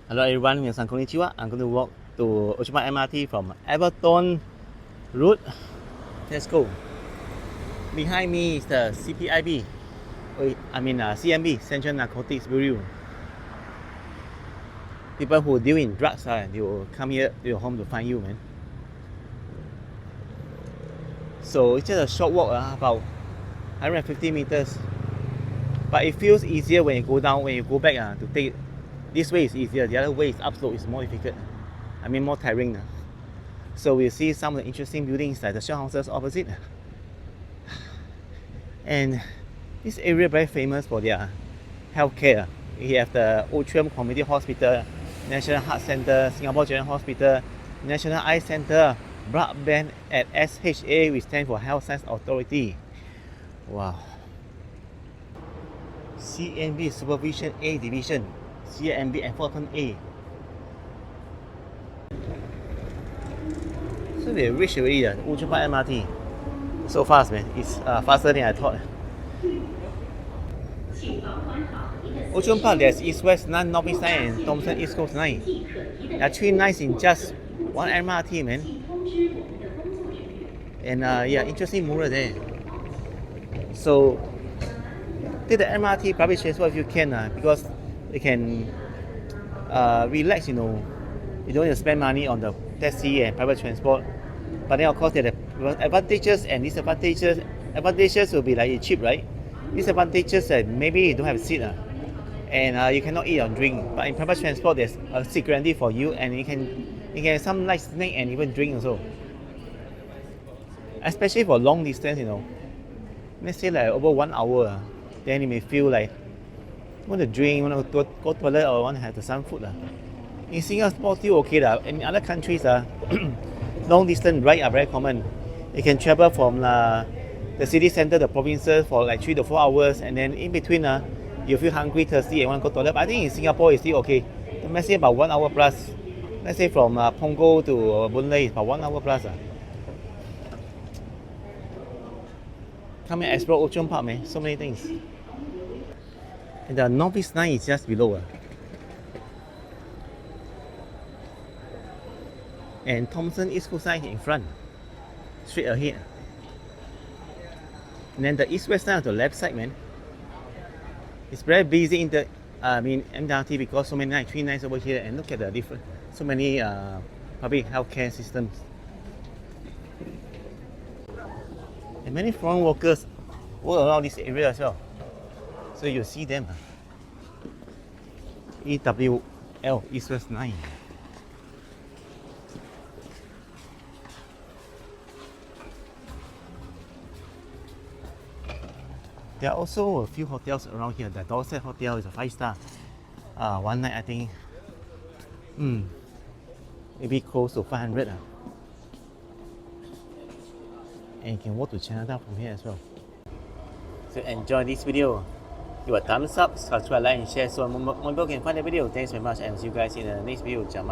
Hello everyone, minasan konnichiwa. I'm going to walk to Ochiba MRT from Everton route. Let's go. Behind me is the CPIB, CNB, Central Narcotics Bureau. People who deal in drugs, they will come here to your home to find you, man. So it's just a short walk, about 150 meters. But it feels easier when you go down, when you go back to take. This way is easier, the other way is upslope, is more difficult. More tiring. So we'll see some of the interesting buildings like the shell houses opposite. And this area very famous for their healthcare. We have the Outram Community Hospital, National Heart Center, Singapore General Hospital, National Eye Center, blood bank at SHA, which stands for Health Science Authority. Wow. CNB Supervision A Division, CNB Enforcement A. So we reached already the Outram MRT. So fast, man. It's faster than I thought. Outram Park, there's East West 9, North East 9, and Thomson East Coast 9. There are 3 lines in just one MRT, man. And interesting mural there. So take the MRT public transport if you can, because you can relax, you don't need to spend money on the taxi and private transport. But then of course there are advantages and disadvantages. Advantages will be like cheap, right? Disadvantages that maybe you don't have a seat and you cannot eat or drink. But in private transport there's a seat guarantee for you, and you can have some nice snack and even drink also. Especially for long distance, let's say like over 1 hour, then you may feel like you want to drink, want to go toilet, or want to have some food. In Singapore still okay. In other countries, long distance rides are very common. You can travel from the city center, the provinces, for like 3 to 4 hours, and then in between you feel hungry, thirsty, and want to go toilet. But I think in Singapore it's still okay. Let's say about 1 hour plus. Let's say from Punggol to Boon Lay, about 1 hour plus. Come and explore Outram Park, man. So many things. And the North East 9 is just below. And Thomson East Coast 9 in front, straight ahead. And then the East West 9 on the left side, man. It's very busy in the MRT because so many 3 lines over here, and look at the different, so many public healthcare systems. And many foreign workers work around this area as well. So you'll see them. EWL, East West 9. There are also a few hotels around here. The Dorset Hotel is a 5-star. One night I think, maybe close to 500. And you can walk to Chinatown from here as well. So enjoy this video. Give a thumbs up, subscribe, like and share so more people can find the video. Thanks very much, and see you guys in the next video. Ciao,